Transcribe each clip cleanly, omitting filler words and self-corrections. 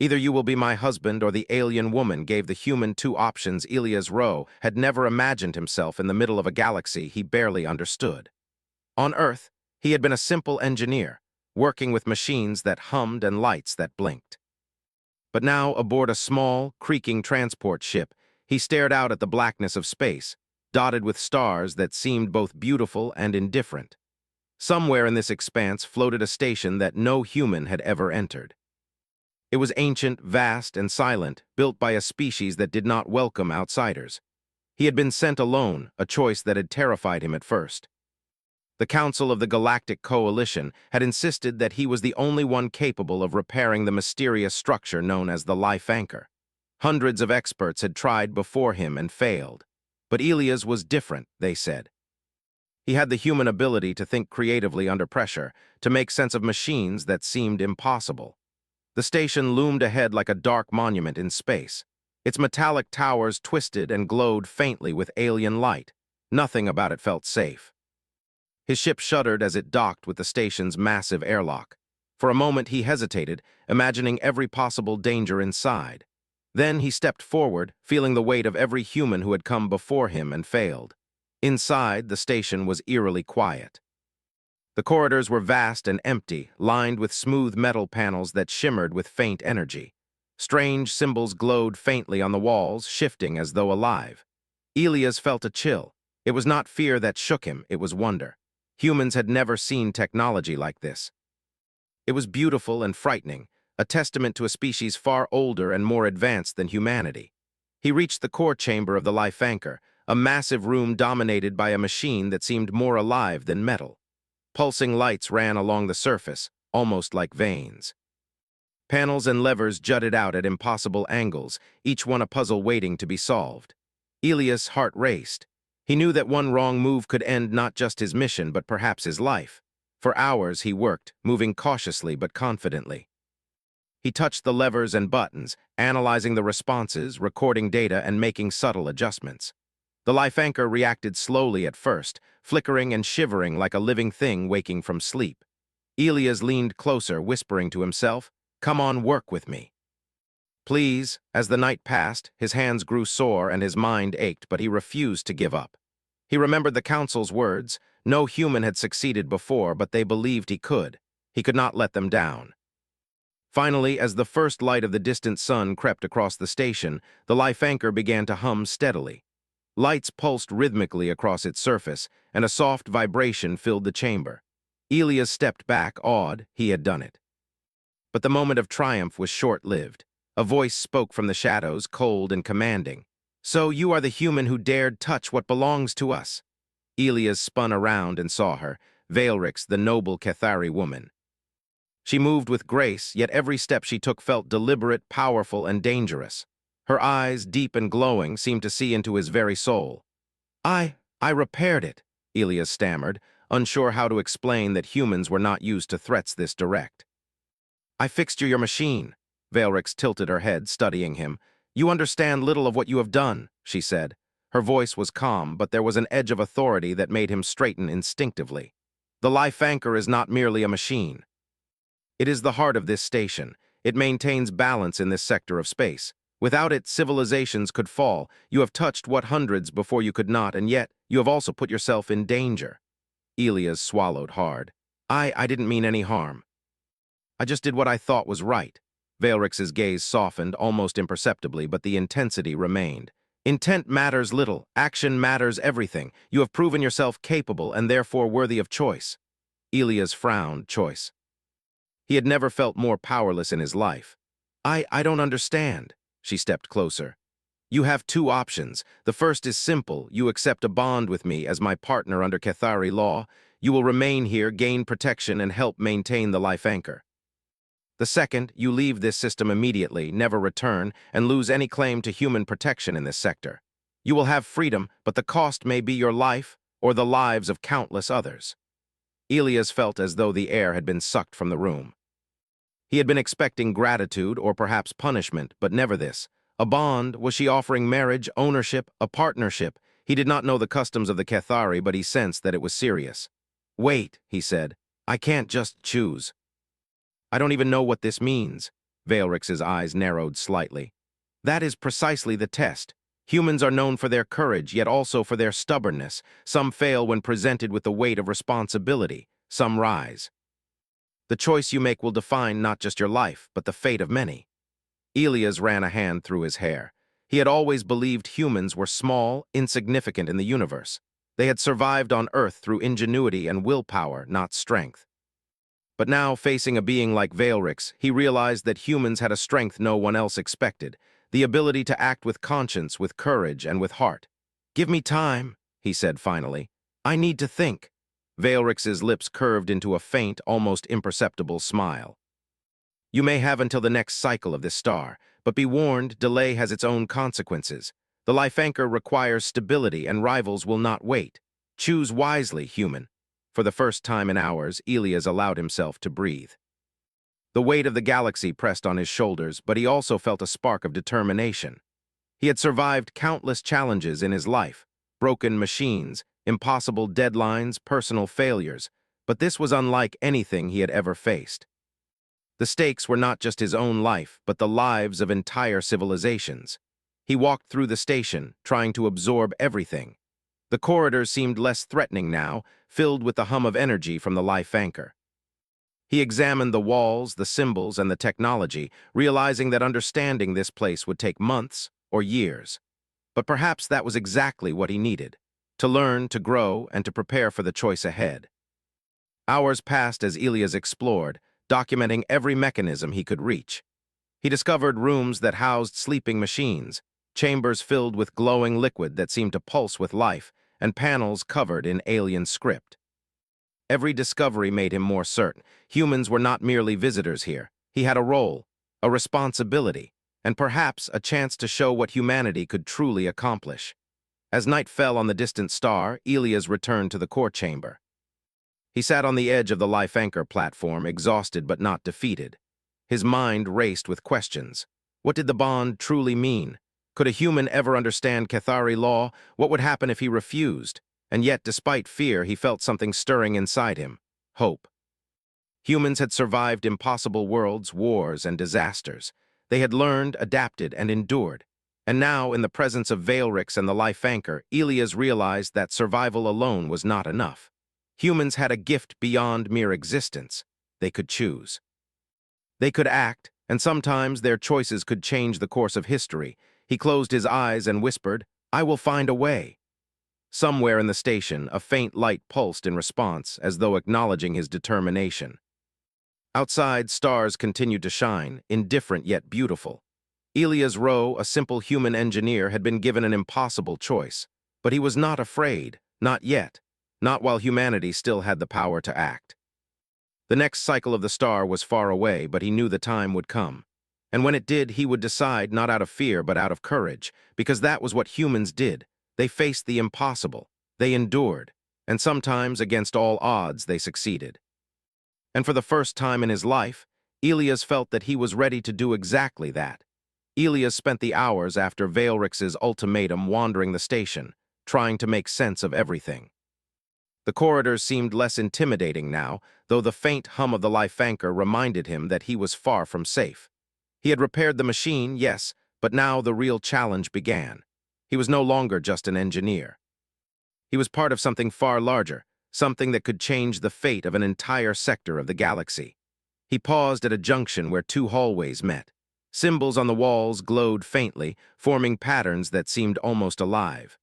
Either you will be my husband or the alien woman gave the human two options. Elias Rowe had never imagined himself in the middle of a galaxy he barely understood. On Earth, he had been a simple engineer, working with machines that hummed and lights that blinked. But now, aboard a small, creaking transport ship, he stared out at the blackness of space, dotted with stars that seemed both beautiful and indifferent. Somewhere in this expanse floated a station that no human had ever entered. It was ancient, vast, and silent, built by a species that did not welcome outsiders. He had been sent alone, a choice that had terrified him at first. The Council of the Galactic Coalition had insisted that he was the only one capable of repairing the mysterious structure known as the life anchor. Hundreds of experts had tried before him and failed. But Elias was different, they said. He had the human ability to think creatively under pressure, to make sense of machines that seemed impossible. The station loomed ahead like a dark monument in space. Its metallic towers twisted and glowed faintly with alien light. Nothing about it felt safe. His ship shuddered as it docked with the station's massive airlock. For a moment he hesitated, imagining every possible danger inside. Then he stepped forward, feeling the weight of every human who had come before him and failed. Inside, the station was eerily quiet. The corridors were vast and empty, lined with smooth metal panels that shimmered with faint energy. Strange symbols glowed faintly on the walls, shifting as though alive. Elias felt a chill. It was not fear that shook him, it was wonder. Humans had never seen technology like this. It was beautiful and frightening, a testament to a species far older and more advanced than humanity. He reached the core chamber of the life anchor, a massive room dominated by a machine that seemed more alive than metal. Pulsing lights ran along the surface, almost like veins. Panels and levers jutted out at impossible angles, each one a puzzle waiting to be solved. Elias' heart raced. He knew that one wrong move could end not just his mission, but perhaps his life. For hours he worked, moving cautiously but confidently. He touched the levers and buttons, analyzing the responses, recording data, and making subtle adjustments. The life anchor reacted slowly at first, flickering and shivering like a living thing waking from sleep. Elias leaned closer, whispering to himself, "Come on, work with me." Please, as the night passed, his hands grew sore and his mind ached, but he refused to give up. He remembered the Council's words. No human had succeeded before, but they believed he could. He could not let them down. Finally, as the first light of the distant sun crept across the station, the life anchor began to hum steadily. Lights pulsed rhythmically across its surface, and a soft vibration filled the chamber. Elias stepped back, awed. He had done it. But the moment of triumph was short-lived. A voice spoke from the shadows, cold and commanding. "So you are the human who dared touch what belongs to us." Elias spun around and saw her, Veilrix, the noble Cathari woman. She moved with grace, yet every step she took felt deliberate, powerful, and dangerous. Her eyes, deep and glowing, seemed to see into his very soul. I repaired it," Elias stammered, unsure how to explain that humans were not used to threats this direct. "I fixed your machine." Veilrix tilted her head, studying him. "You understand little of what you have done," she said. Her voice was calm, but there was an edge of authority that made him straighten instinctively. "The life anchor is not merely a machine. It is the heart of this station. It maintains balance in this sector of space. Without it, civilizations could fall. You have touched what hundreds before you could not, and yet you have also put yourself in danger." Elias swallowed hard. I didn't mean any harm. I just did what I thought was right." Veilrix's gaze softened almost imperceptibly, but the intensity remained. "Intent matters little. Action matters everything. You have proven yourself capable and therefore worthy of choice." Elias frowned. Choice. He had never felt more powerless in his life. I don't understand." She stepped closer. "You have two options. The first is simple. You accept a bond with me as my partner under Cathari law. You will remain here, gain protection, and help maintain the life anchor. The second, you leave this system immediately, never return, and lose any claim to human protection in this sector. You will have freedom, but the cost may be your life or the lives of countless others." Elias felt as though the air had been sucked from the room. He had been expecting gratitude or perhaps punishment, but never this. A bond? Was she offering marriage, ownership, a partnership? He did not know the customs of the Cathari, but he sensed that it was serious. "Wait," he said. "I can't just choose. I don't even know what this means." Veilrix's eyes narrowed slightly. That is precisely the test. Humans are known for their courage, yet also for their stubbornness. Some fail when presented with the weight of responsibility. Some rise. The choice you make will define not just your life, but the fate of many. Elias ran a hand through his hair. He had always believed humans were small, insignificant in the universe. They had survived on Earth through ingenuity and willpower, not strength. But now, facing a being like Veilrix, he realized that humans had a strength no one else expected, the ability to act with conscience, with courage, and with heart. "Give me time," he said finally. "I need to think." Veilrix's lips curved into a faint, almost imperceptible smile. "You may have until the next cycle of this star, but be warned, delay has its own consequences. The life anchor requires stability, and rivals will not wait. Choose wisely, human." For the first time in hours, Elias allowed himself to breathe. The weight of the galaxy pressed on his shoulders, but he also felt a spark of determination. He had survived countless challenges in his life, broken machines, impossible deadlines, personal failures, but this was unlike anything he had ever faced. The stakes were not just his own life, but the lives of entire civilizations. He walked through the station, trying to absorb everything. The corridors seemed less threatening now, filled with the hum of energy from the life anchor. He examined the walls, the symbols, and the technology, realizing that understanding this place would take months or years. But perhaps that was exactly what he needed, to learn, to grow, and to prepare for the choice ahead. Hours passed as Elias explored, documenting every mechanism he could reach. He discovered rooms that housed sleeping machines, chambers filled with glowing liquid that seemed to pulse with life, and panels covered in alien script. Every discovery made him more certain. Humans were not merely visitors here. He had a role, a responsibility, and perhaps a chance to show what humanity could truly accomplish. As night fell on the distant star, Elias returned to the core chamber. He sat on the edge of the life anchor platform, exhausted but not defeated. His mind raced with questions. What did the bond truly mean? Could a human ever understand Cathari law? What would happen if he refused? And yet, despite fear, he felt something stirring inside him. Hope. Humans had survived impossible worlds, wars, and disasters. They had learned, adapted, and endured. And now, in the presence of Veilrix and the life anchor, Elias realized that survival alone was not enough. Humans had a gift beyond mere existence. They could choose. They could act, and sometimes their choices could change the course of history. He closed his eyes and whispered, "I will find a way." Somewhere in the station, a faint light pulsed in response, as though acknowledging his determination. Outside, stars continued to shine, indifferent yet beautiful. Elias Rowe, a simple human engineer, had been given an impossible choice. But he was not afraid, not yet, not while humanity still had the power to act. The next cycle of the star was far away, but he knew the time would come. And when it did, he would decide not out of fear, but out of courage, because that was what humans did. They faced the impossible. They endured. And sometimes, against all odds, they succeeded. And for the first time in his life, Elias felt that he was ready to do exactly that. Elias spent the hours after Veilrix's ultimatum wandering the station, trying to make sense of everything. The corridors seemed less intimidating now, though the faint hum of the life anchor reminded him that he was far from safe. He had repaired the machine, yes, but now the real challenge began. He was no longer just an engineer. He was part of something far larger, something that could change the fate of an entire sector of the galaxy. He paused at a junction where two hallways met. Symbols on the walls glowed faintly, forming patterns that seemed almost alive.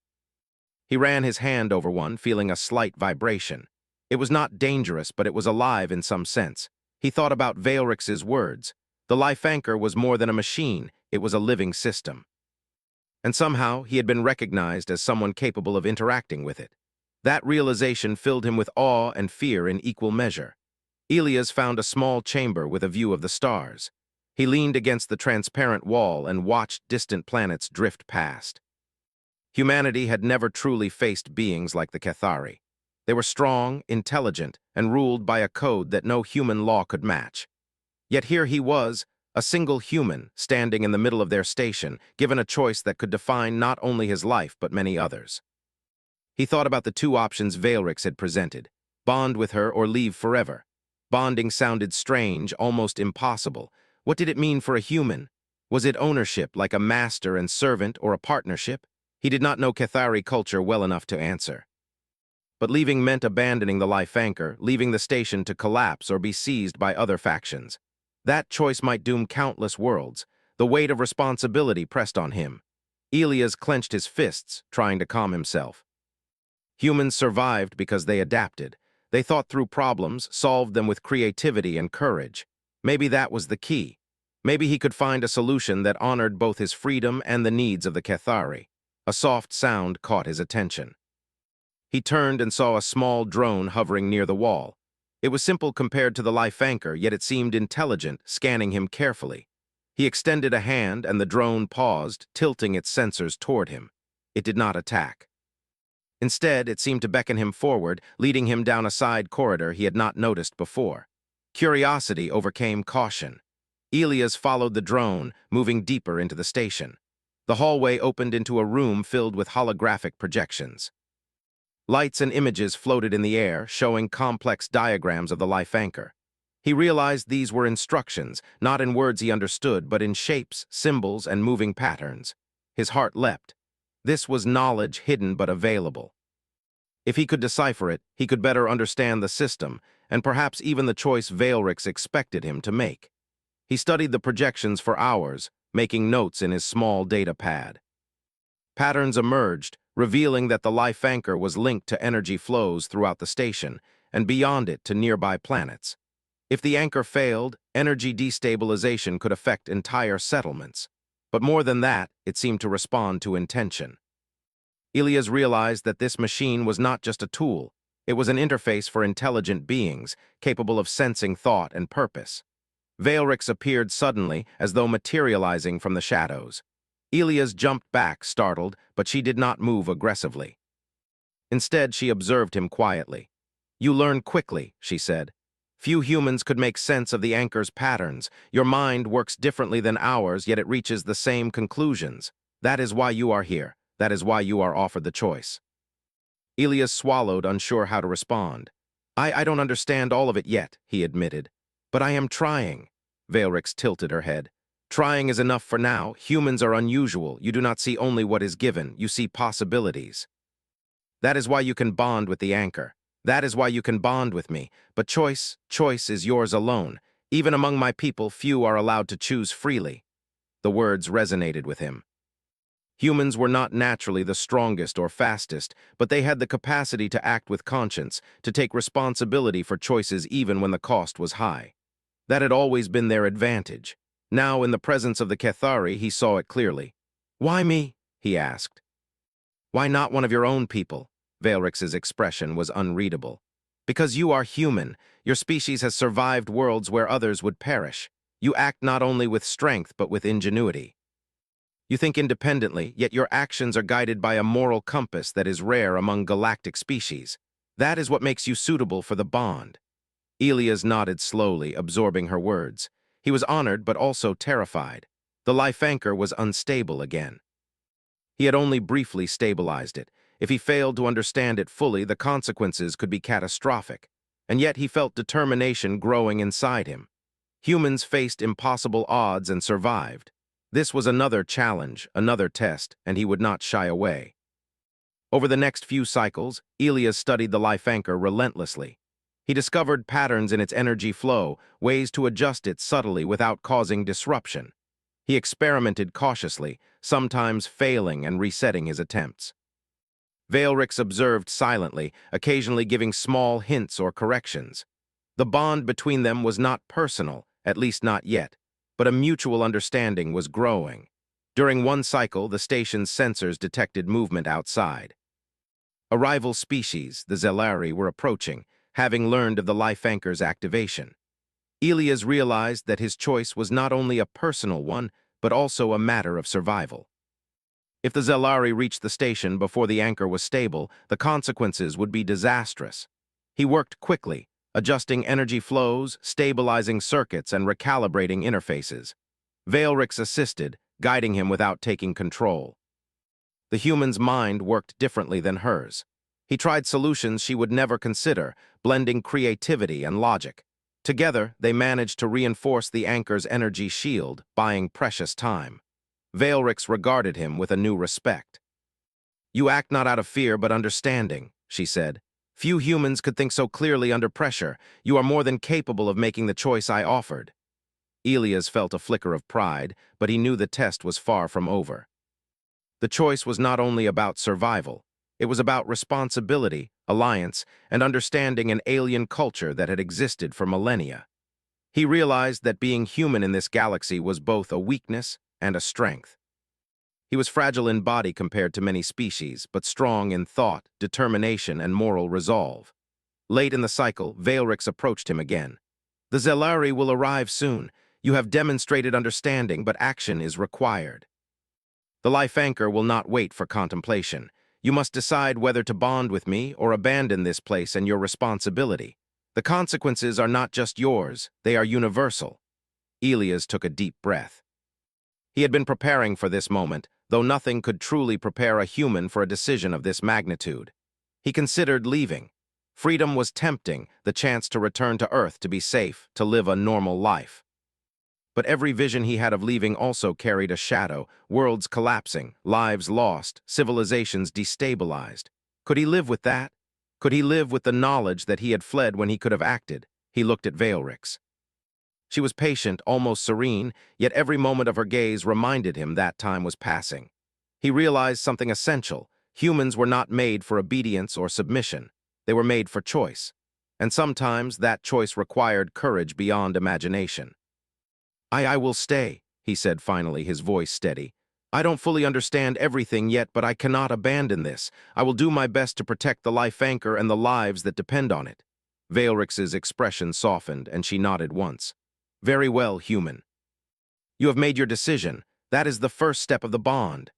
He ran his hand over one, feeling a slight vibration. It was not dangerous, but it was alive in some sense. He thought about Veilrix's words. The life anchor was more than a machine, it was a living system. And somehow he had been recognized as someone capable of interacting with it. That realization filled him with awe and fear in equal measure. Elias found a small chamber with a view of the stars. He leaned against the transparent wall and watched distant planets drift past. Humanity had never truly faced beings like the Cathari. They were strong, intelligent, and ruled by a code that no human law could match. Yet here he was, a single human, standing in the middle of their station, given a choice that could define not only his life but many others. He thought about the two options Veilrix had presented: bond with her or leave forever. Bonding sounded strange, almost impossible, What did it mean for a human? Was it ownership, like a master and servant, or a partnership? He did not know Cathari culture well enough to answer. But leaving meant abandoning the life anchor, leaving the station to collapse or be seized by other factions. That choice might doom countless worlds. The weight of responsibility pressed on him. Elias clenched his fists, trying to calm himself. Humans survived because they adapted. They thought through problems, solved them with creativity and courage. Maybe that was the key. Maybe he could find a solution that honored both his freedom and the needs of the Cathari. A soft sound caught his attention. He turned and saw a small drone hovering near the wall. It was simple compared to the life anchor, yet it seemed intelligent, scanning him carefully. He extended a hand, and the drone paused, tilting its sensors toward him. It did not attack. Instead, it seemed to beckon him forward, leading him down a side corridor he had not noticed before. Curiosity overcame caution. Elias followed the drone, moving deeper into the station. The hallway opened into a room filled with holographic projections. Lights and images floated in the air, showing complex diagrams of the life anchor. He realized these were instructions, not in words he understood, but in shapes, symbols, and moving patterns. His heart leapt. This was knowledge hidden but available. If he could decipher it, he could better understand the system, and perhaps even the choice Veilrix expected him to make. He studied the projections for hours, making notes in his small data pad. Patterns emerged, revealing that the life anchor was linked to energy flows throughout the station, and beyond it to nearby planets. If the anchor failed, energy destabilization could affect entire settlements. But more than that, it seemed to respond to intention. Elias realized that this machine was not just a tool. It was an interface for intelligent beings, capable of sensing thought and purpose. Veilrix appeared suddenly, as though materializing from the shadows. Elias jumped back, startled, but she did not move aggressively. Instead, she observed him quietly. "You learn quickly," she said. "Few humans could make sense of the anchor's patterns. Your mind works differently than ours, yet it reaches the same conclusions. That is why you are here. That is why you are offered the choice." Elias swallowed, unsure how to respond. I don't understand all of it yet," he admitted. "But I am trying." Veilrix tilted her head. "Trying is enough for now. Humans are unusual. You do not see only what is given. You see possibilities. That is why you can bond with the anchor. That is why you can bond with me. But choice is yours alone. Even among my people, few are allowed to choose freely." The words resonated with him. Humans were not naturally the strongest or fastest, but they had the capacity to act with conscience, to take responsibility for choices even when the cost was high. That had always been their advantage. Now, in the presence of the Cathari, he saw it clearly. "Why me?" he asked. "Why not one of your own people?" Veilrix's expression was unreadable. "Because you are human. Your species has survived worlds where others would perish. You act not only with strength, but with ingenuity. You think independently, yet your actions are guided by a moral compass that is rare among galactic species. That is what makes you suitable for the bond." Elias nodded slowly, absorbing her words. He was honored, but also terrified. The life anchor was unstable again. He had only briefly stabilized it. If he failed to understand it fully, the consequences could be catastrophic. And yet he felt determination growing inside him. Humans faced impossible odds and survived. This was another challenge, another test, and he would not shy away. Over the next few cycles, Elias studied the life anchor relentlessly. He discovered patterns in its energy flow, ways to adjust it subtly without causing disruption. He experimented cautiously, sometimes failing and resetting his attempts. Veilrix observed silently, occasionally giving small hints or corrections. The bond between them was not personal, at least not yet, but a mutual understanding was growing. During one cycle, the station's sensors detected movement outside. A rival species, the Zelari, were approaching, having learned of the life anchor's activation. Elias realized that his choice was not only a personal one, but also a matter of survival. If the Zelari reached the station before the anchor was stable, the consequences would be disastrous. He worked quickly, adjusting energy flows, stabilizing circuits, and recalibrating interfaces. Veilrix assisted, guiding him without taking control. The human's mind worked differently than hers. He tried solutions she would never consider, blending creativity and logic. Together, they managed to reinforce the anchor's energy shield, buying precious time. Veilrix regarded him with a new respect. "You act not out of fear but understanding," she said. "Few humans could think so clearly under pressure. You are more than capable of making the choice I offered." Elias felt a flicker of pride, but he knew the test was far from over. The choice was not only about survival. It was about responsibility, alliance, and understanding an alien culture that had existed for millennia. He realized that being human in this galaxy was both a weakness and a strength. He was fragile in body compared to many species, but strong in thought, determination, and moral resolve. Late in the cycle, Veilrix approached him again. "The Zelari will arrive soon. You have demonstrated understanding, but action is required. The life anchor will not wait for contemplation. You must decide whether to bond with me or abandon this place and your responsibility. The consequences are not just yours, they are universal." Elias took a deep breath. He had been preparing for this moment, though nothing could truly prepare a human for a decision of this magnitude. He considered leaving. Freedom was tempting, the chance to return to Earth to be safe, to live a normal life. But every vision he had of leaving also carried a shadow, worlds collapsing, lives lost, civilizations destabilized. Could he live with that? Could he live with the knowledge that he had fled when he could have acted? He looked at Veilrix. She was patient, almost serene, yet every moment of her gaze reminded him that time was passing. He realized something essential. Humans were not made for obedience or submission. They were made for choice. And sometimes that choice required courage beyond imagination. I will stay," he said finally, his voice steady. "I don't fully understand everything yet, but I cannot abandon this. I will do my best to protect the life anchor and the lives that depend on it." Veilrix's expression softened, and she nodded once. "Very well, human. You have made your decision. That is the first step of the bond."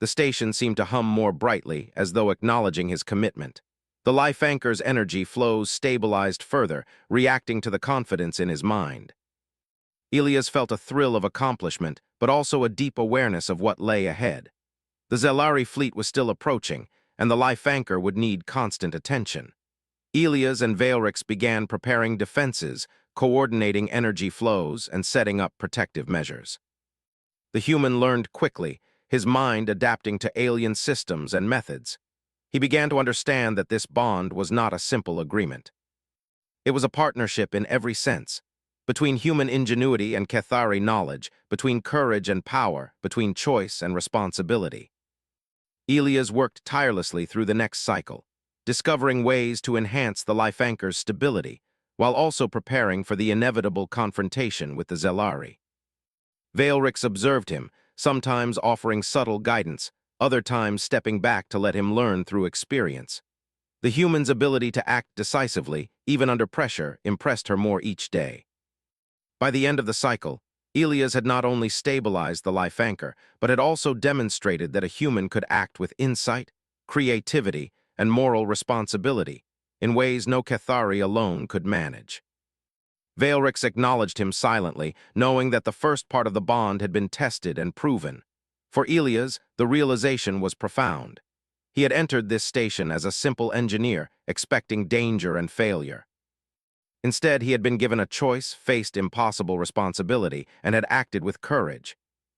The station seemed to hum more brightly, as though acknowledging his commitment. The life anchor's energy flows stabilized further, reacting to the confidence in his mind. Elias felt a thrill of accomplishment, but also a deep awareness of what lay ahead. The Zelari fleet was still approaching, and the life anchor would need constant attention. Elias and Veilrix began preparing defenses, coordinating energy flows, and setting up protective measures. The human learned quickly, his mind adapting to alien systems and methods. He began to understand that this bond was not a simple agreement. It was a partnership in every sense. Between human ingenuity and Cathari knowledge, between courage and power, between choice and responsibility. Elias worked tirelessly through the next cycle, discovering ways to enhance the life anchor's stability, while also preparing for the inevitable confrontation with the Zelari. Veilrix observed him, sometimes offering subtle guidance, other times stepping back to let him learn through experience. The human's ability to act decisively, even under pressure, impressed her more each day. By the end of the cycle, Elias had not only stabilized the life anchor, but had also demonstrated that a human could act with insight, creativity, and moral responsibility, in ways no Cathari alone could manage. Veilrix acknowledged him silently, knowing that the first part of the bond had been tested and proven. For Elias, the realization was profound. He had entered this station as a simple engineer, expecting danger and failure. Instead, he had been given a choice, faced impossible responsibility, and had acted with courage.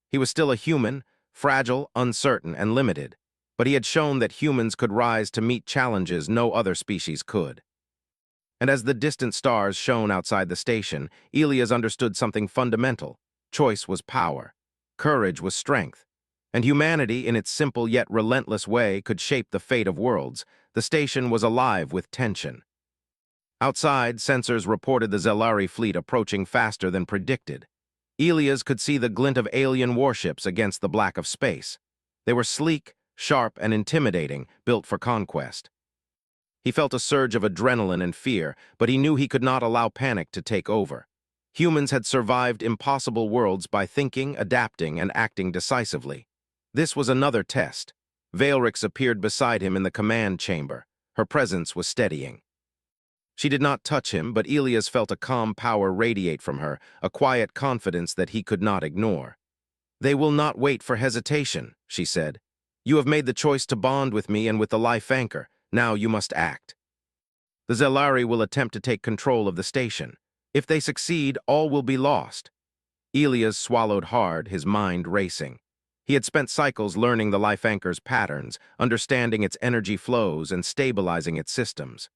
He was still a human, fragile, uncertain, and limited, but he had shown that humans could rise to meet challenges no other species could. And as the distant stars shone outside the station, Elias understood something fundamental. Choice was power. Courage was strength. And humanity, in its simple yet relentless way, could shape the fate of worlds. The station was alive with tension. Outside, sensors reported the Zelari fleet approaching faster than predicted. Elias could see the glint of alien warships against the black of space. They were sleek, sharp, and intimidating, built for conquest. He felt a surge of adrenaline and fear, but he knew he could not allow panic to take over. Humans had survived impossible worlds by thinking, adapting, and acting decisively. This was another test. Veilrix appeared beside him in the command chamber. Her presence was steadying. She did not touch him, but Elias felt a calm power radiate from her, a quiet confidence that he could not ignore. "They will not wait for hesitation," she said. "You have made the choice to bond with me and with the life anchor. Now you must act. The Zelari will attempt to take control of the station. If they succeed, all will be lost. Elias swallowed hard, his mind racing. He had spent cycles learning the life anchor's patterns, understanding its energy flows, and stabilizing its systems.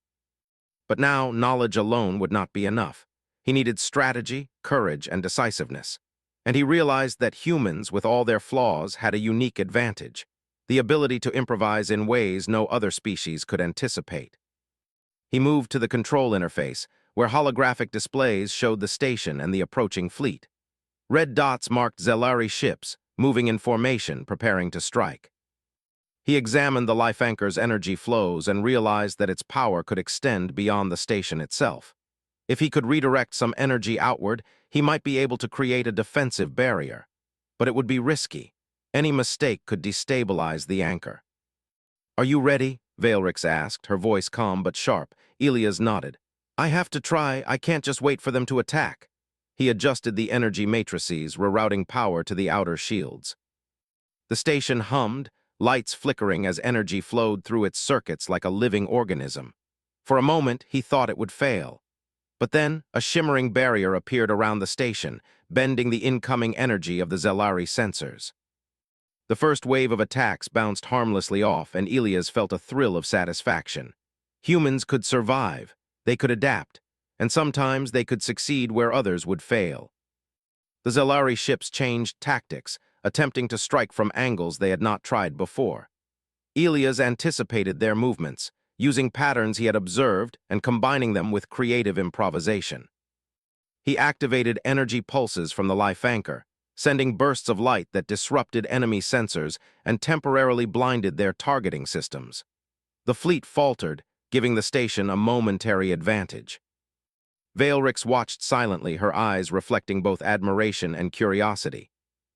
But now, knowledge alone would not be enough. He needed strategy, courage, and decisiveness. And he realized that humans, with all their flaws, had a unique advantage: the ability to improvise in ways no other species could anticipate. He moved to the control interface, where holographic displays showed the station and the approaching fleet. Red dots marked Zelari ships, moving in formation, preparing to strike. He examined the life anchor's energy flows and realized that its power could extend beyond the station itself. If he could redirect some energy outward, he might be able to create a defensive barrier. But it would be risky. Any mistake could destabilize the anchor. "Are you ready?" Veilrix asked, her voice calm but sharp. Elias nodded. "I have to try. I can't just wait for them to attack." He adjusted the energy matrices, rerouting power to the outer shields. The station hummed, lights flickering as energy flowed through its circuits like a living organism. For a moment, he thought it would fail. But then, a shimmering barrier appeared around the station, bending the incoming energy of the Zelari sensors. The first wave of attacks bounced harmlessly off, and Elias felt a thrill of satisfaction. Humans could survive, they could adapt, and sometimes they could succeed where others would fail. The Zelari ships changed tactics, attempting to strike from angles they had not tried before. Elias anticipated their movements, using patterns he had observed and combining them with creative improvisation. He activated energy pulses from the life anchor, sending bursts of light that disrupted enemy sensors and temporarily blinded their targeting systems. The fleet faltered, giving the station a momentary advantage. Veilrix watched silently, her eyes reflecting both admiration and curiosity.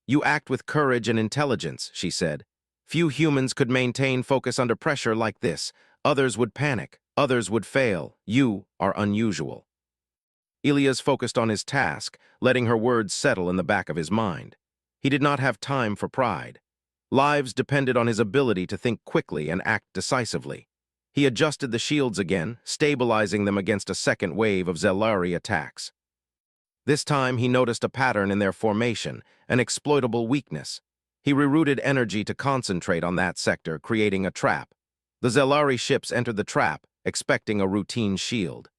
"You act with courage and intelligence," she said. "Few humans could maintain focus under pressure like this. Others would panic, others would fail. You are unusual." Elias focused on his task, letting her words settle in the back of his mind. He did not have time for pride. Lives depended on his ability to think quickly and act decisively. He adjusted the shields again, stabilizing them against a second wave of Zelari attacks. This time, he noticed a pattern in their formation, an exploitable weakness. He rerouted energy to concentrate on that sector, creating a trap. The Zelari ships entered the trap, expecting a routine shield.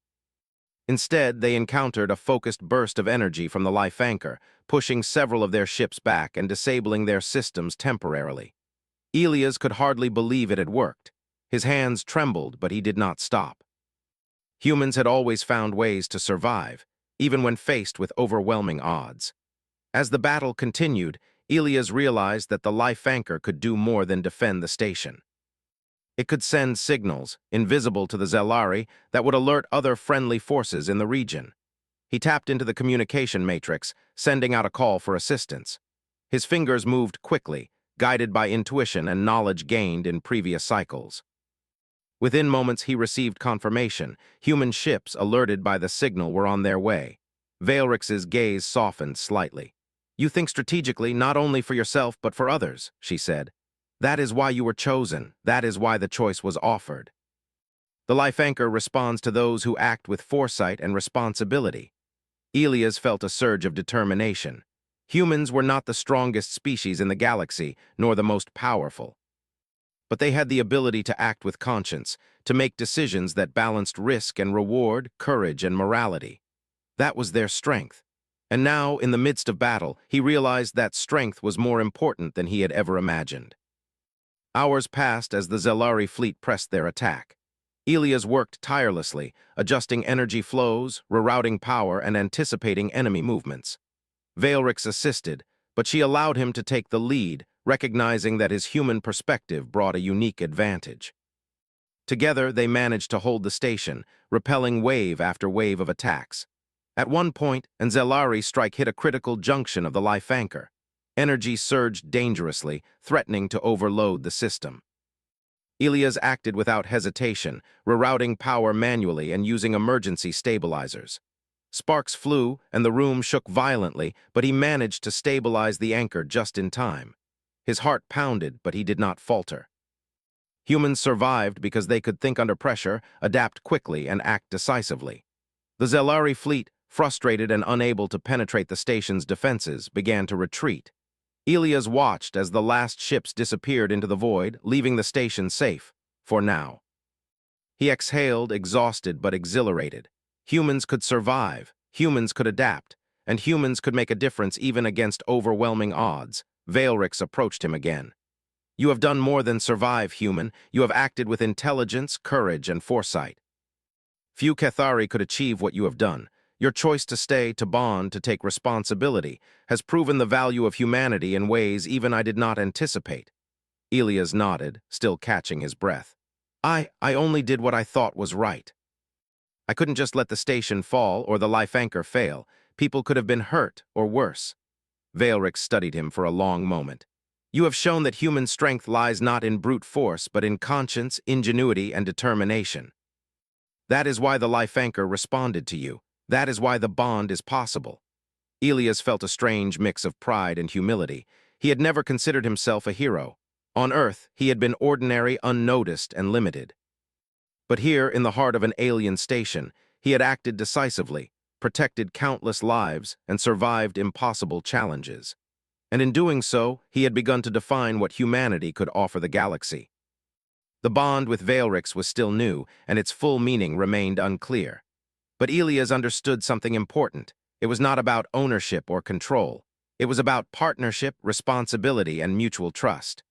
Instead, they encountered a focused burst of energy from the life anchor, pushing several of their ships back and disabling their systems temporarily. Elias could hardly believe it had worked. His hands trembled, but he did not stop. Humans had always found ways to survive, even when faced with overwhelming odds. As the battle continued, Elias realized that the life anchor could do more than defend the station. It could send signals, invisible to the Zelari, that would alert other friendly forces in the region. He tapped into the communication matrix, sending out a call for assistance. His fingers moved quickly, guided by intuition and knowledge gained in previous cycles. Within moments, he received confirmation. Human ships, alerted by the signal, were on their way. Veilrix's gaze softened slightly. "You think strategically not only for yourself but for others," she said. "That is why you were chosen. That is why the choice was offered." The life anchor responds to those who act with foresight and responsibility. Elias felt a surge of determination. Humans were not the strongest species in the galaxy, nor the most powerful. But they had the ability to act with conscience, to make decisions that balanced risk and reward, courage and morality. That was their strength. And now, in the midst of battle, he realized that strength was more important than he had ever imagined. Hours passed as the Zelari fleet pressed their attack. Elias worked tirelessly, adjusting energy flows, rerouting power, and anticipating enemy movements. Veilrix assisted, but she allowed him to take the lead, recognizing that his human perspective brought a unique advantage. Together, they managed to hold the station, repelling wave after wave of attacks. At one point, an Zelari strike hit a critical junction of the life anchor. Energy surged dangerously, threatening to overload the system. Elias acted without hesitation, rerouting power manually and using emergency stabilizers. Sparks flew, and the room shook violently, but he managed to stabilize the anchor just in time. His heart pounded, but he did not falter. Humans survived because they could think under pressure, adapt quickly, and act decisively. The Zelari fleet, frustrated and unable to penetrate the station's defenses, began to retreat. Elias watched as the last ships disappeared into the void, leaving the station safe, for now. He exhaled, exhausted but exhilarated. Humans could survive, humans could adapt, and humans could make a difference even against overwhelming odds. Veilrix approached him again. You have done more than survive, human. You have acted with intelligence, courage, and foresight. Few Cathari could achieve what you have done. Your choice to stay, to bond, to take responsibility has proven the value of humanity in ways even I did not anticipate. Elias nodded, still catching his breath. I only did what I thought was right. I couldn't just let the station fall or the life anchor fail. People could have been hurt, or worse. Veilrix studied him for a long moment. You have shown that human strength lies not in brute force, but in conscience, ingenuity, and determination. That is why the life anchor responded to you. That is why the bond is possible. Elias felt a strange mix of pride and humility. He had never considered himself a hero. On Earth, he had been ordinary, unnoticed, and limited. But here, in the heart of an alien station, he had acted decisively, protected countless lives, and survived impossible challenges. And in doing so, he had begun to define what humanity could offer the galaxy. The bond with Veilrix was still new, and its full meaning remained unclear. But Elias understood something important. It was not about ownership or control. It was about partnership, responsibility, and mutual trust.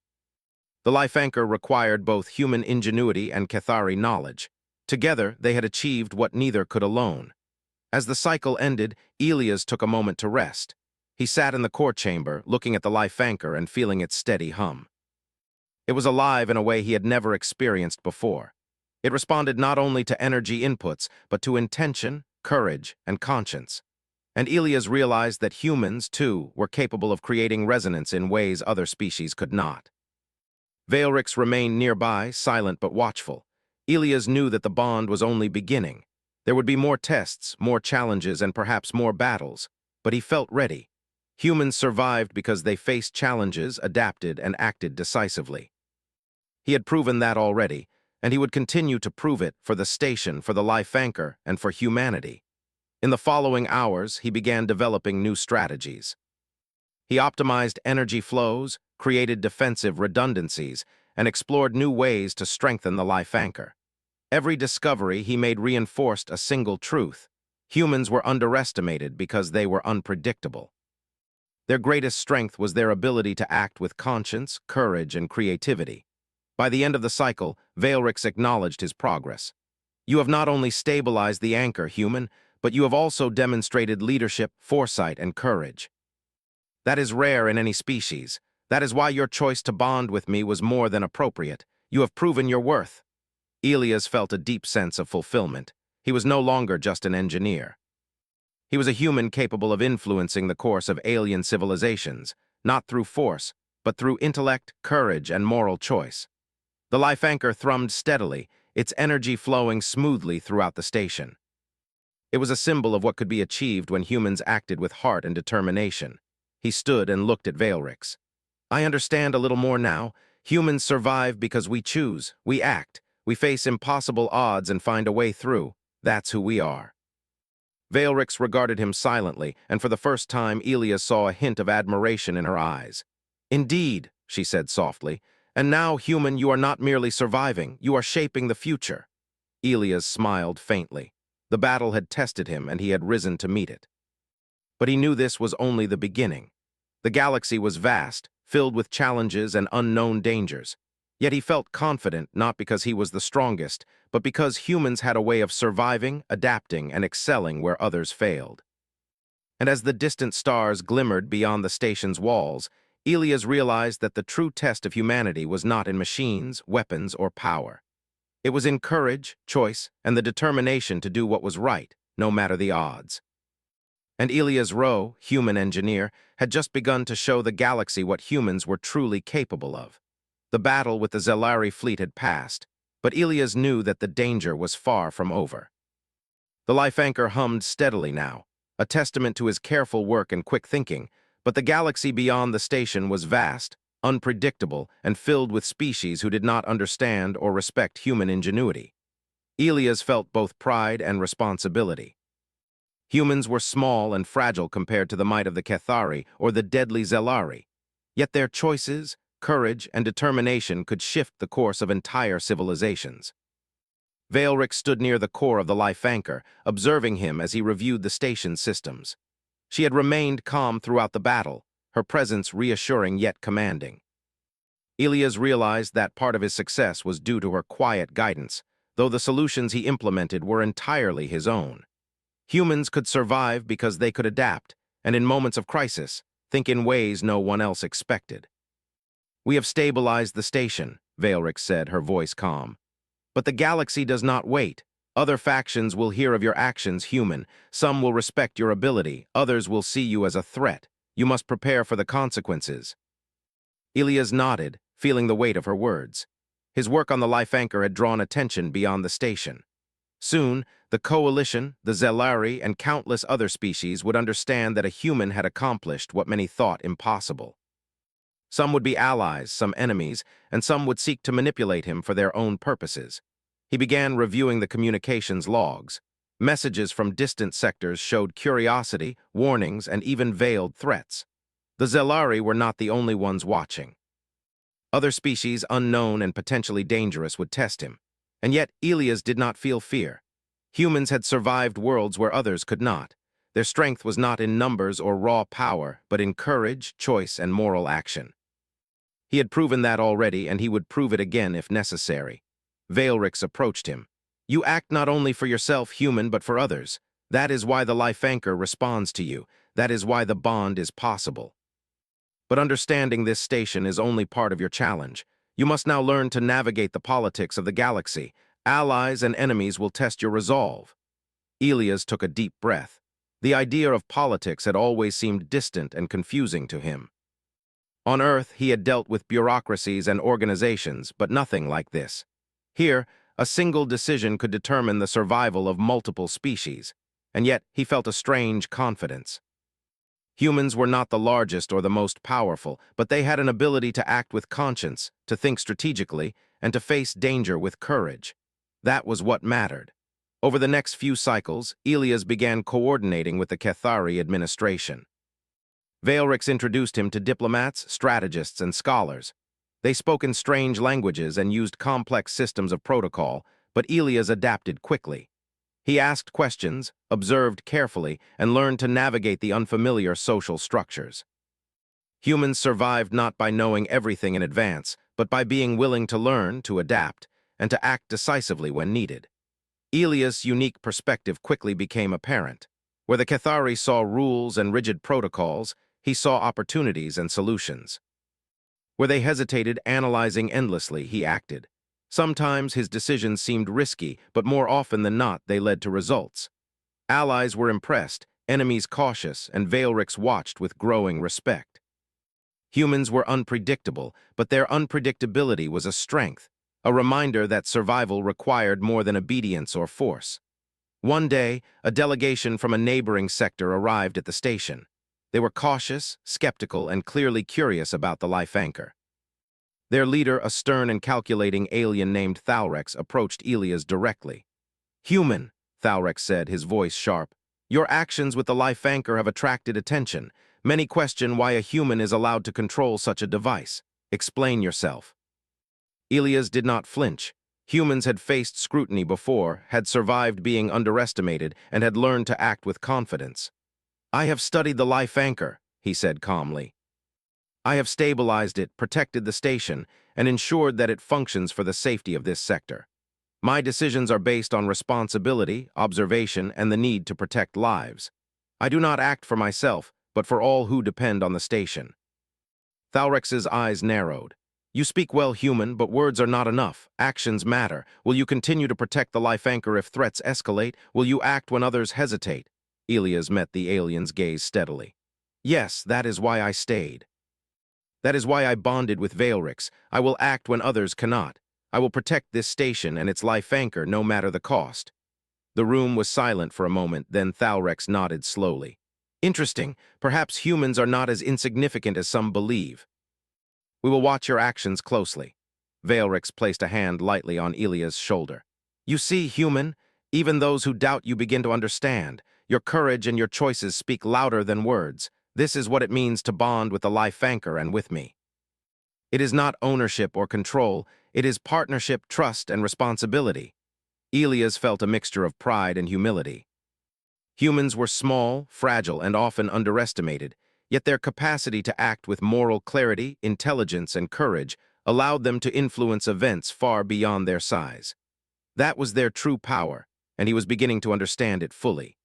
The life anchor required both human ingenuity and Cathari knowledge. Together, they had achieved what neither could alone. As the cycle ended, Elias took a moment to rest. He sat in the core chamber, looking at the life anchor and feeling its steady hum. It was alive in a way he had never experienced before. It responded not only to energy inputs, but to intention, courage, and conscience. And Elias realized that humans, too, were capable of creating resonance in ways other species could not. Veilrix remained nearby, silent but watchful. Elias knew that the bond was only beginning. There would be more tests, more challenges, and perhaps more battles. But he felt ready. Humans survived because they faced challenges, adapted, and acted decisively. He had proven that already, and he would continue to prove it for the station, for the life anchor, and for humanity. In the following hours, he began developing new strategies. He optimized energy flows, created defensive redundancies, and explored new ways to strengthen the life anchor. Every discovery he made reinforced a single truth. Humans were underestimated because they were unpredictable. Their greatest strength was their ability to act with conscience, courage, and creativity. By the end of the cycle, Veilrix acknowledged his progress. You have not only stabilized the anchor, human, but you have also demonstrated leadership, foresight, and courage. That is rare in any species. That is why your choice to bond with me was more than appropriate. You have proven your worth. Elias felt a deep sense of fulfillment. He was no longer just an engineer. He was a human capable of influencing the course of alien civilizations, not through force, but through intellect, courage, and moral choice. The life anchor thrummed steadily, its energy flowing smoothly throughout the station. It was a symbol of what could be achieved when humans acted with heart and determination. He stood and looked at Veilrix. I understand a little more now. Humans survive because we choose, we act, we face impossible odds and find a way through. That's who we are. Veilrix regarded him silently, and for the first time Elias saw a hint of admiration in her eyes. Indeed, she said softly, and now, human, you are not merely surviving, you are shaping the future. Elias smiled faintly. The battle had tested him, and he had risen to meet it. But he knew this was only the beginning. The galaxy was vast, filled with challenges and unknown dangers. Yet he felt confident not because he was the strongest, but because humans had a way of surviving, adapting, and excelling where others failed. And as the distant stars glimmered beyond the station's walls, Elias realized that the true test of humanity was not in machines, weapons, or power. It was in courage, choice, and the determination to do what was right, no matter the odds. And Elias Rowe, human engineer, had just begun to show the galaxy what humans were truly capable of. The battle with the Zelari fleet had passed, but Elias knew that the danger was far from over. The life anchor hummed steadily now, a testament to his careful work and quick thinking, but the galaxy beyond the station was vast, unpredictable, and filled with species who did not understand or respect human ingenuity. Elias felt both pride and responsibility. Humans were small and fragile compared to the might of the Cathari or the deadly Zelari. Yet their choices, courage, and determination could shift the course of entire civilizations. Veilrix stood near the core of the life anchor, observing him as he reviewed the station's systems. She had remained calm throughout the battle, her presence reassuring yet commanding. Elias realized that part of his success was due to her quiet guidance, though the solutions he implemented were entirely his own. Humans could survive because they could adapt, and in moments of crisis, think in ways no one else expected. "We have stabilized the station," Veilrix said, her voice calm. "But the galaxy does not wait. Other factions will hear of your actions, human. Some will respect your ability, others will see you as a threat. You must prepare for the consequences." Elias nodded, feeling the weight of her words. His work on the life anchor had drawn attention beyond the station. Soon, the Coalition, the Zelari, and countless other species would understand that a human had accomplished what many thought impossible. Some would be allies, some enemies, and some would seek to manipulate him for their own purposes. He began reviewing the communications logs. Messages from distant sectors showed curiosity, warnings, and even veiled threats. The Zelari were not the only ones watching. Other species, unknown and potentially dangerous, would test him. And yet Elias did not feel fear. Humans had survived worlds where others could not. Their strength was not in numbers or raw power, but in courage, choice, and moral action. He had proven that already, and he would prove it again if necessary. Veilrix approached him. "You act not only for yourself, human, but for others. That is why the life anchor responds to you. That is why the bond is possible. But understanding this station is only part of your challenge. You must now learn to navigate the politics of the galaxy. Allies and enemies will test your resolve." Elias took a deep breath. The idea of politics had always seemed distant and confusing to him. On Earth, he had dealt with bureaucracies and organizations, but nothing like this. Here, a single decision could determine the survival of multiple species, and yet he felt a strange confidence. Humans were not the largest or the most powerful, but they had an ability to act with conscience, to think strategically, and to face danger with courage. That was what mattered. Over the next few cycles, Elias began coordinating with the Cathari administration. Veilrix introduced him to diplomats, strategists, and scholars. They spoke in strange languages and used complex systems of protocol, but Elias adapted quickly. He asked questions, observed carefully, and learned to navigate the unfamiliar social structures. Humans survived not by knowing everything in advance, but by being willing to learn, to adapt, and to act decisively when needed. Elias' unique perspective quickly became apparent. Where the Cathari saw rules and rigid protocols, he saw opportunities and solutions. Where they hesitated, analyzing endlessly, he acted. Sometimes his decisions seemed risky, but more often than not, they led to results. Allies were impressed, enemies cautious, and Veilrix watched with growing respect. Humans were unpredictable, but their unpredictability was a strength, a reminder that survival required more than obedience or force. One day, a delegation from a neighboring sector arrived at the station. They were cautious, skeptical, and clearly curious about the life anchor. Their leader, a stern and calculating alien named Thalrex, approached Elias directly. "Human," Thalrex said, his voice sharp, "your actions with the life anchor have attracted attention. Many question why a human is allowed to control such a device. Explain yourself." Elias did not flinch. Humans had faced scrutiny before, had survived being underestimated, and had learned to act with confidence. "I have studied the life anchor," he said calmly. "I have stabilized it, protected the station, and ensured that it functions for the safety of this sector. My decisions are based on responsibility, observation, and the need to protect lives. I do not act for myself, but for all who depend on the station." Thalrex's eyes narrowed. "You speak well, human, but words are not enough. Actions matter. Will you continue to protect the life anchor if threats escalate? Will you act when others hesitate?" Elias met the alien's gaze steadily. "Yes, that is why I stayed. That is why I bonded with Veilrix. I will act when others cannot. I will protect this station and its life anchor no matter the cost." The room was silent for a moment, then Thalrex nodded slowly. "Interesting. Perhaps humans are not as insignificant as some believe. We will watch your actions closely." Veilrix placed a hand lightly on Elias' shoulder. "You see, human, even those who doubt you begin to understand. Your courage and your choices speak louder than words. This is what it means to bond with the life anchor and with me. It is not ownership or control, it is partnership, trust, and responsibility. Elias felt a mixture of pride and humility. Humans were small, fragile, and often underestimated, yet their capacity to act with moral clarity, intelligence, and courage allowed them to influence events far beyond their size. That was their true power, and he was beginning to understand it fully.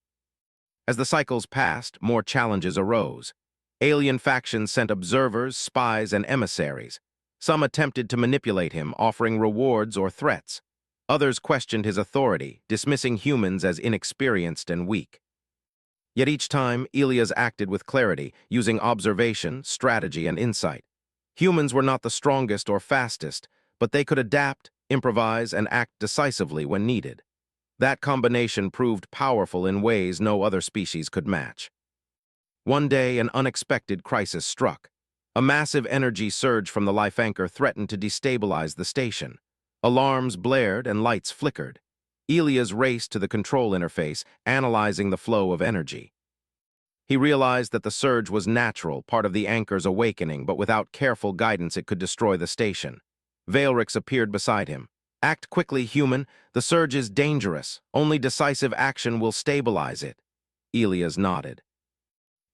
As the cycles passed, more challenges arose. Alien factions sent observers, spies, and emissaries. Some attempted to manipulate him, offering rewards or threats. Others questioned his authority, dismissing humans as inexperienced and weak. Yet each time, Elias acted with clarity, using observation, strategy, and insight. Humans were not the strongest or fastest, but they could adapt, improvise, and act decisively when needed. That combination proved powerful in ways no other species could match. One day, an unexpected crisis struck. A massive energy surge from the life anchor threatened to destabilize the station. Alarms blared and lights flickered. Elias raced to the control interface, analyzing the flow of energy. He realized that the surge was natural, part of the anchor's awakening, but without careful guidance it could destroy the station. Veilrix appeared beside him. "Act quickly, human. The surge is dangerous. Only decisive action will stabilize it." Elias nodded.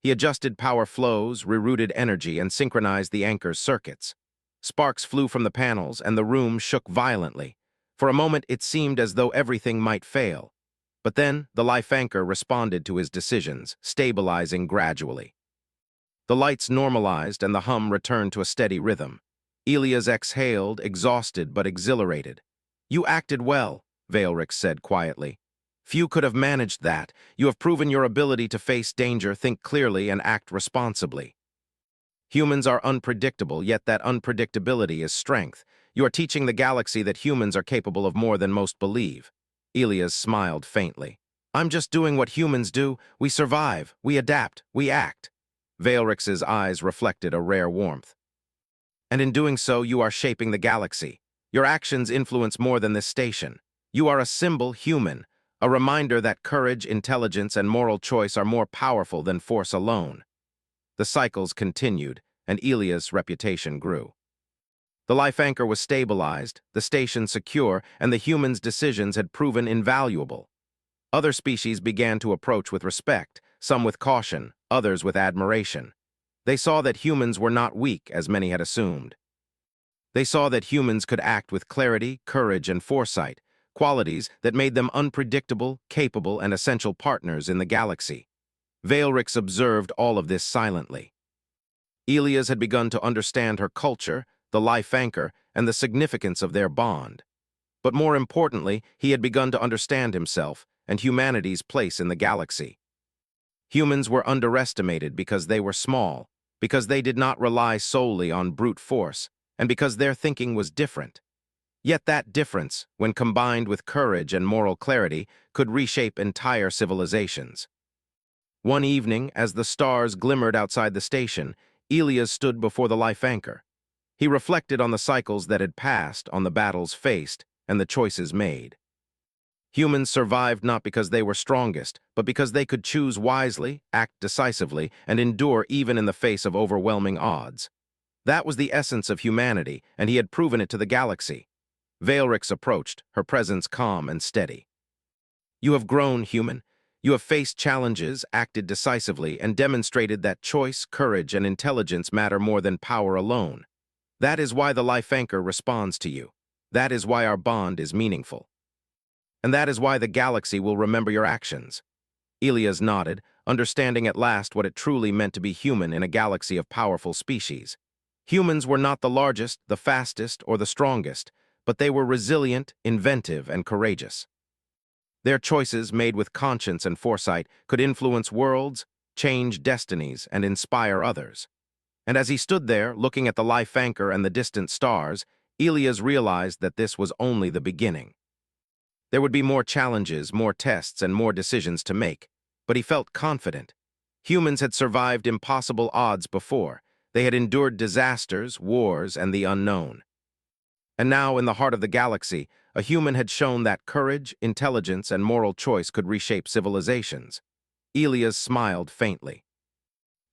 He adjusted power flows, rerouted energy, and synchronized the anchor's circuits. Sparks flew from the panels, and the room shook violently. For a moment, it seemed as though everything might fail. But then, the life anchor responded to his decisions, stabilizing gradually. The lights normalized, and the hum returned to a steady rhythm. Elias exhaled, exhausted but exhilarated. "You acted well," Veilrix said quietly. "Few could have managed that. You have proven your ability to face danger, think clearly, and act responsibly." Humans are unpredictable, yet that unpredictability is strength. You are teaching the galaxy that humans are capable of more than most believe. Elias smiled faintly. "I'm just doing what humans do. We survive, we adapt, we act." Veilrix's eyes reflected a rare warmth. "And in doing so, you are shaping the galaxy. Your actions influence more than this station. You are a symbol human, a reminder that courage, intelligence, and moral choice are more powerful than force alone." The cycles continued, and Elias' reputation grew. The life anchor was stabilized, the station secure, and the humans' decisions had proven invaluable. Other species began to approach with respect, some with caution, others with admiration. They saw that humans were not weak, as many had assumed. They saw that humans could act with clarity, courage, and foresight, qualities that made them unpredictable, capable, and essential partners in the galaxy. Veilrix observed all of this silently. Elias had begun to understand her culture, the life anchor, and the significance of their bond. But more importantly, he had begun to understand himself and humanity's place in the galaxy. Humans were underestimated because they were small, because they did not rely solely on brute force, and because their thinking was different. Yet that difference, when combined with courage and moral clarity, could reshape entire civilizations. One evening, as the stars glimmered outside the station, Elias stood before the life anchor. He reflected on the cycles that had passed, on the battles faced, and the choices made. Humans survived not because they were strongest, but because they could choose wisely, act decisively, and endure even in the face of overwhelming odds. That was the essence of humanity, and he had proven it to the galaxy. Veilrix approached, her presence calm and steady. "You have grown, human. You have faced challenges, acted decisively, and demonstrated that choice, courage, and intelligence matter more than power alone. That is why the life anchor responds to you. That is why our bond is meaningful. And that is why the galaxy will remember your actions." Elias nodded, understanding at last what it truly meant to be human in a galaxy of powerful species. Humans were not the largest, the fastest, or the strongest, but they were resilient, inventive, and courageous. Their choices, made with conscience and foresight, could influence worlds, change destinies, and inspire others. And as he stood there, looking at the life anchor and the distant stars, Elias realized that this was only the beginning. There would be more challenges, more tests, and more decisions to make, but he felt confident. Humans had survived impossible odds before. They had endured disasters, wars, and the unknown. And now, in the heart of the galaxy, a human had shown that courage, intelligence, and moral choice could reshape civilizations. Elias smiled faintly.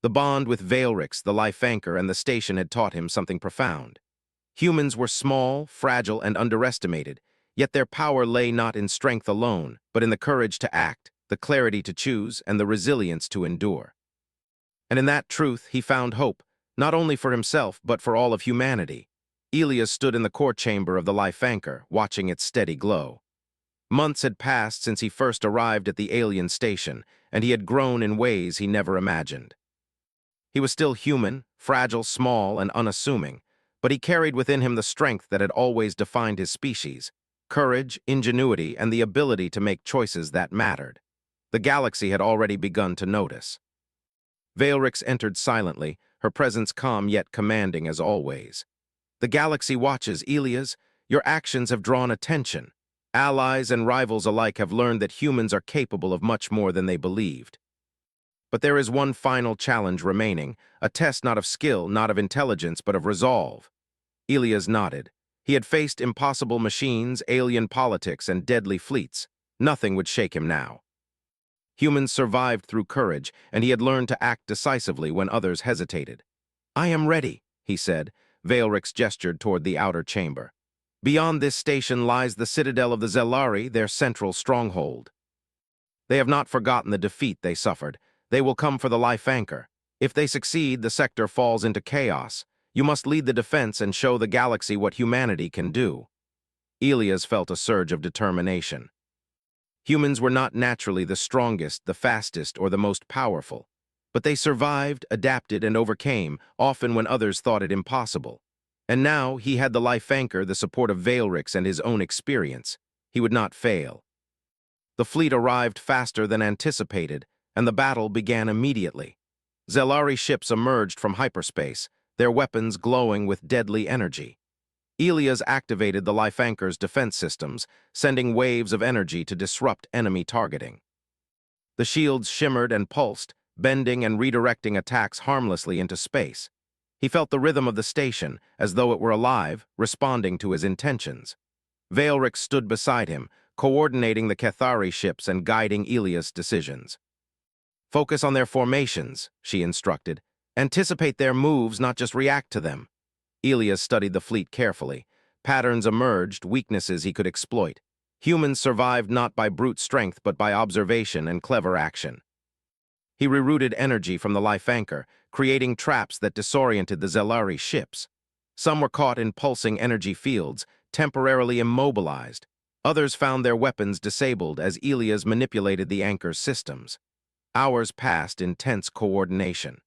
The bond with Veilrix, the life anchor, and the station had taught him something profound. Humans were small, fragile, and underestimated, yet their power lay not in strength alone, but in the courage to act, the clarity to choose, and the resilience to endure. And in that truth he found hope, not only for himself, but for all of humanity. Elias stood in the core chamber of the life anchor, watching its steady glow. Months had passed since he first arrived at the alien station, and he had grown in ways he never imagined. He was still human, fragile, small, and unassuming, but he carried within him the strength that had always defined his species: courage, ingenuity, and the ability to make choices that mattered. The galaxy had already begun to notice. Veilrix entered silently, her presence calm yet commanding as always. "The galaxy watches, Elias. Your actions have drawn attention. Allies and rivals alike have learned that humans are capable of much more than they believed. But there is one final challenge remaining, a test not of skill, not of intelligence, but of resolve." Elias nodded. He had faced impossible machines, alien politics, and deadly fleets. Nothing would shake him now. Humans survived through courage, and he had learned to act decisively when others hesitated. "I am ready," he said. Veilrix gestured toward the outer chamber. "Beyond this station lies the citadel of the Zelari, their central stronghold. They have not forgotten the defeat they suffered. They will come for the life anchor. If they succeed, the sector falls into chaos. You must lead the defense and show the galaxy what humanity can do." Elias felt a surge of determination. Humans were not naturally the strongest, the fastest, or the most powerful. But they survived, adapted, and overcame, often when others thought it impossible. And now he had the life anchor, the support of Veilrix, and his own experience. He would not fail. The fleet arrived faster than anticipated, and the battle began immediately. Zelari ships emerged from hyperspace, their weapons glowing with deadly energy. Elias activated the life anchor's defense systems, sending waves of energy to disrupt enemy targeting. The shields shimmered and pulsed, bending and redirecting attacks harmlessly into space. He felt the rhythm of the station, as though it were alive, responding to his intentions. Veilrix stood beside him, coordinating the Cathari ships and guiding Elias' decisions. "Focus on their formations," she instructed. "Anticipate their moves, not just react to them." Elias studied the fleet carefully. Patterns emerged, weaknesses he could exploit. Humans survived not by brute strength, but by observation and clever action. He rerouted energy from the life anchor, creating traps that disoriented the Zelari ships. Some were caught in pulsing energy fields, temporarily immobilized. Others found their weapons disabled as Elias manipulated the anchor's systems. Hours passed in tense coordination.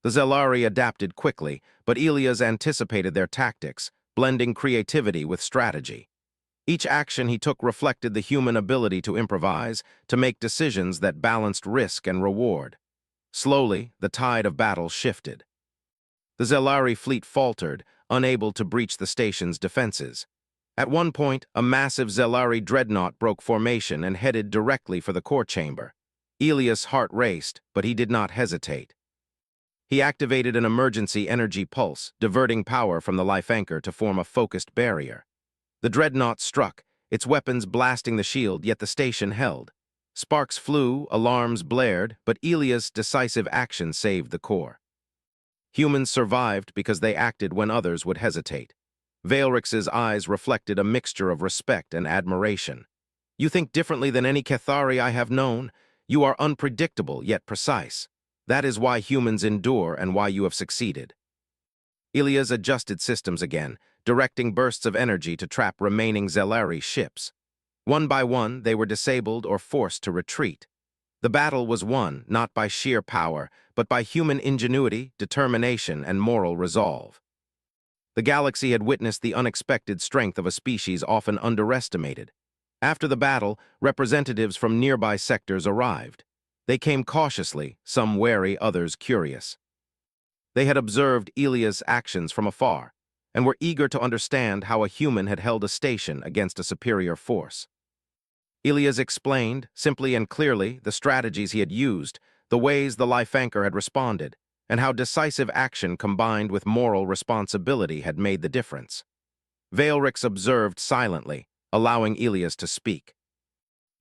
The Zelari adapted quickly, but Elias anticipated their tactics, blending creativity with strategy. Each action he took reflected the human ability to improvise, to make decisions that balanced risk and reward. Slowly, the tide of battle shifted. The Zelari fleet faltered, unable to breach the station's defenses. At one point, a massive Zelari dreadnought broke formation and headed directly for the core chamber. Elias' heart raced, but he did not hesitate. He activated an emergency energy pulse, diverting power from the life anchor to form a focused barrier. The dreadnought struck, its weapons blasting the shield, yet the station held. Sparks flew, alarms blared, but Elias' decisive action saved the core. Humans survived because they acted when others would hesitate. Veilrix's eyes reflected a mixture of respect and admiration. "You think differently than any Cathari I have known. You are unpredictable, yet precise. That is why humans endure and why you have succeeded." Elias adjusted systems again, directing bursts of energy to trap remaining Zelari ships. One by one, they were disabled or forced to retreat. The battle was won not by sheer power, but by human ingenuity, determination, and moral resolve. The galaxy had witnessed the unexpected strength of a species often underestimated. After the battle, representatives from nearby sectors arrived. They came cautiously, some wary, others curious. They had observed Elias' actions from afar, and were eager to understand how a human had held a station against a superior force. Elias explained, simply and clearly, the strategies he had used, the ways the life anchor had responded, and how decisive action combined with moral responsibility had made the difference. Veilrix observed silently, allowing Elias to speak.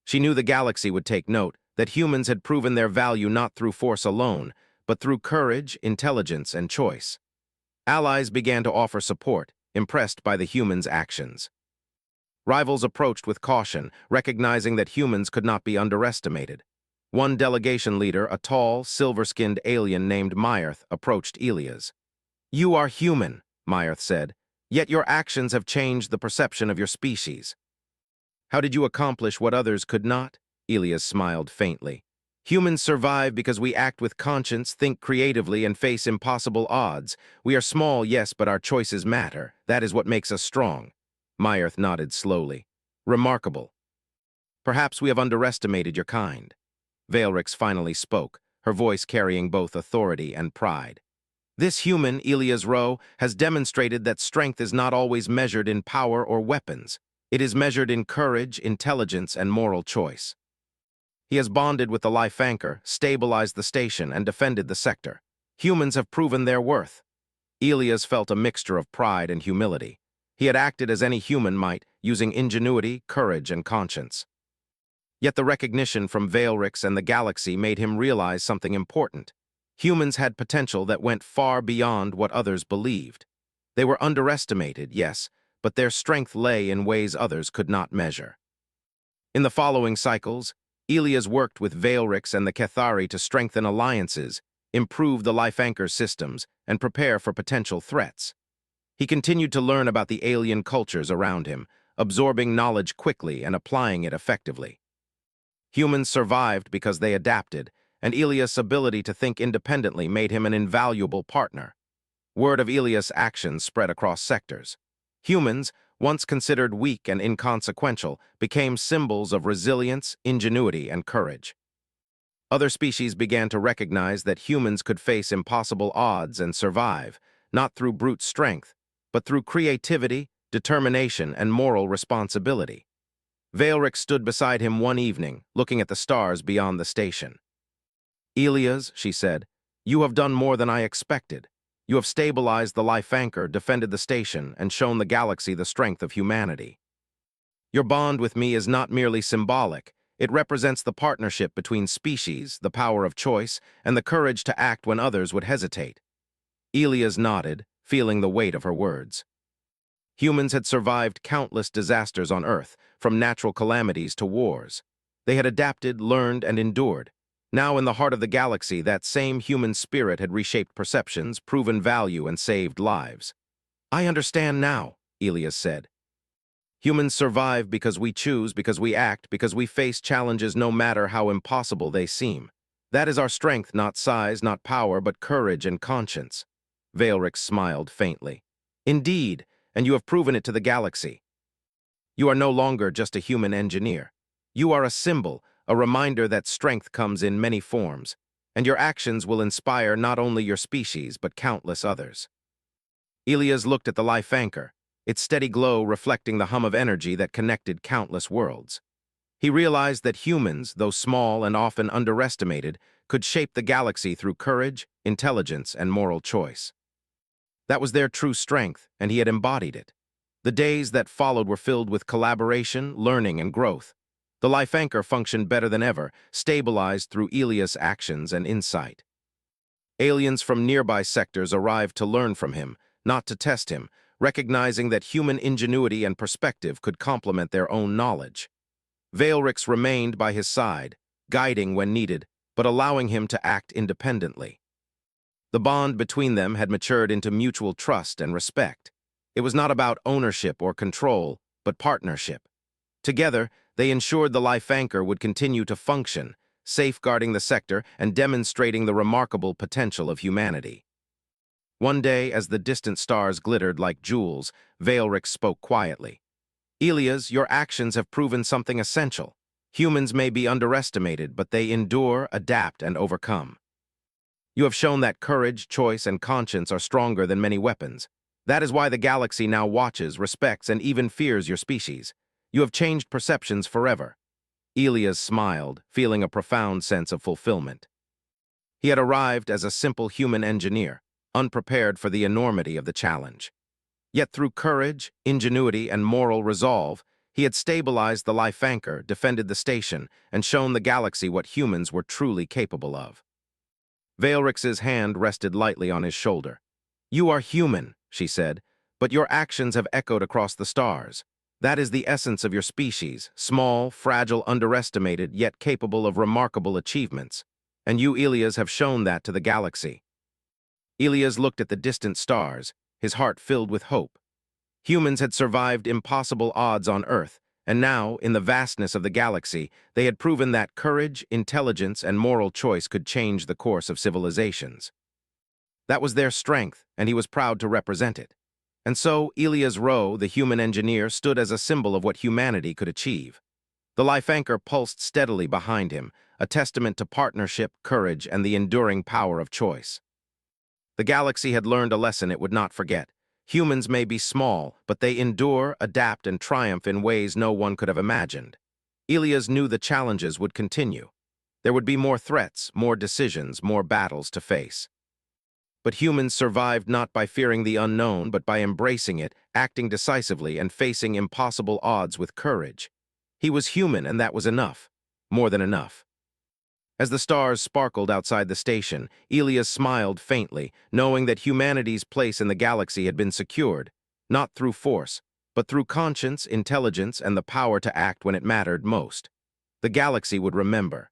She knew the galaxy would take note, that humans had proven their value not through force alone, but through courage, intelligence, and choice. Allies began to offer support, impressed by the humans' actions. Rivals approached with caution, recognizing that humans could not be underestimated. One delegation leader, a tall, silver-skinned alien named Myrth, approached Elias. "You are human," Myrth said, "yet your actions have changed the perception of your species." "How did you accomplish what others could not?" Elias smiled faintly. "Humans survive because we act with conscience, think creatively, and face impossible odds. We are small, yes, but our choices matter. That is what makes us strong." Myrth nodded slowly. "Remarkable. Perhaps we have underestimated your kind." Veilrix finally spoke, her voice carrying both authority and pride. "This human, Elias Rowe, has demonstrated that strength is not always measured in power or weapons. It is measured in courage, intelligence, and moral choice. He has bonded with the life anchor, stabilized the station, and defended the sector. Humans have proven their worth." Elias felt a mixture of pride and humility. He had acted as any human might, using ingenuity, courage, and conscience. Yet the recognition from Veilrix and the galaxy made him realize something important. Humans had potential that went far beyond what others believed. They were underestimated, yes, but their strength lay in ways others could not measure. In the following cycles, Elias worked with Veilrix and the Cathari to strengthen alliances, improve the life anchor systems, and prepare for potential threats. He continued to learn about the alien cultures around him, absorbing knowledge quickly and applying it effectively. Humans survived because they adapted, and Elias' ability to think independently made him an invaluable partner. Word of Elias' actions spread across sectors. Humans, once considered weak and inconsequential, became symbols of resilience, ingenuity, and courage. Other species began to recognize that humans could face impossible odds and survive, not through brute strength, but through creativity, determination, and moral responsibility. Veilrix stood beside him one evening, looking at the stars beyond the station. "Elias," she said, "you have done more than I expected. You have stabilized the life anchor, defended the station, and shown the galaxy the strength of humanity. Your bond with me is not merely symbolic. It represents the partnership between species, the power of choice, and the courage to act when others would hesitate." Elias nodded, feeling the weight of her words. Humans had survived countless disasters on Earth, from natural calamities to wars. They had adapted, learned, and endured. Now, in the heart of the galaxy, that same human spirit had reshaped perceptions, proven value, and saved lives. "I understand now," Elias said. "Humans survive because we choose, because we act, because we face challenges no matter how impossible they seem. That is our strength, not size, not power, but courage and conscience." Veilrix smiled faintly. "Indeed, and you have proven it to the galaxy. You are no longer just a human engineer. You are a symbol, a reminder that strength comes in many forms, and your actions will inspire not only your species but countless others." Elias looked at the life anchor, its steady glow reflecting the hum of energy that connected countless worlds. He realized that humans, though small and often underestimated, could shape the galaxy through courage, intelligence, and moral choice. That was their true strength, and he had embodied it. The days that followed were filled with collaboration, learning, and growth. The life anchor functioned better than ever, stabilized through Elias' actions and insight. Aliens from nearby sectors arrived to learn from him, not to test him, recognizing that human ingenuity and perspective could complement their own knowledge. Veilrix remained by his side, guiding when needed, but allowing him to act independently. The bond between them had matured into mutual trust and respect. It was not about ownership or control, but partnership. Together, they ensured the life anchor would continue to function, safeguarding the sector and demonstrating the remarkable potential of humanity. One day, as the distant stars glittered like jewels, Veilrix spoke quietly. "Elias, your actions have proven something essential. Humans may be underestimated, but they endure, adapt, and overcome. You have shown that courage, choice, and conscience are stronger than many weapons. That is why the galaxy now watches, respects, and even fears your species. You have changed perceptions forever." Elias smiled, feeling a profound sense of fulfillment. He had arrived as a simple human engineer, unprepared for the enormity of the challenge. Yet through courage, ingenuity, and moral resolve, He had stabilized the life anchor, defended the station, and shown the galaxy what humans were truly capable of. Veilrix's hand rested lightly on his shoulder. "You are human," she said, "but your actions have echoed across the stars. That is the essence of your species, small, fragile, underestimated, yet capable of remarkable achievements. And you, Elias, have shown that to the galaxy." Elias looked at the distant stars, his heart filled with hope. Humans had survived impossible odds on Earth, and now, in the vastness of the galaxy, they had proven that courage, intelligence, and moral choice could change the course of civilizations. That was their strength, and he was proud to represent it. And so, Elias Rowe, the human engineer, stood as a symbol of what humanity could achieve. The life anchor pulsed steadily behind him, a testament to partnership, courage, and the enduring power of choice. The galaxy had learned a lesson it would not forget. Humans may be small, but they endure, adapt, and triumph in ways no one could have imagined. Elias knew the challenges would continue. There would be more threats, more decisions, more battles to face. But humans survived not by fearing the unknown, but by embracing it, acting decisively, and facing impossible odds with courage. He was human, and that was enough. More than enough. As the stars sparkled outside the station, Elias smiled faintly, knowing that humanity's place in the galaxy had been secured, not through force, but through conscience, intelligence, and the power to act when it mattered most. The galaxy would remember.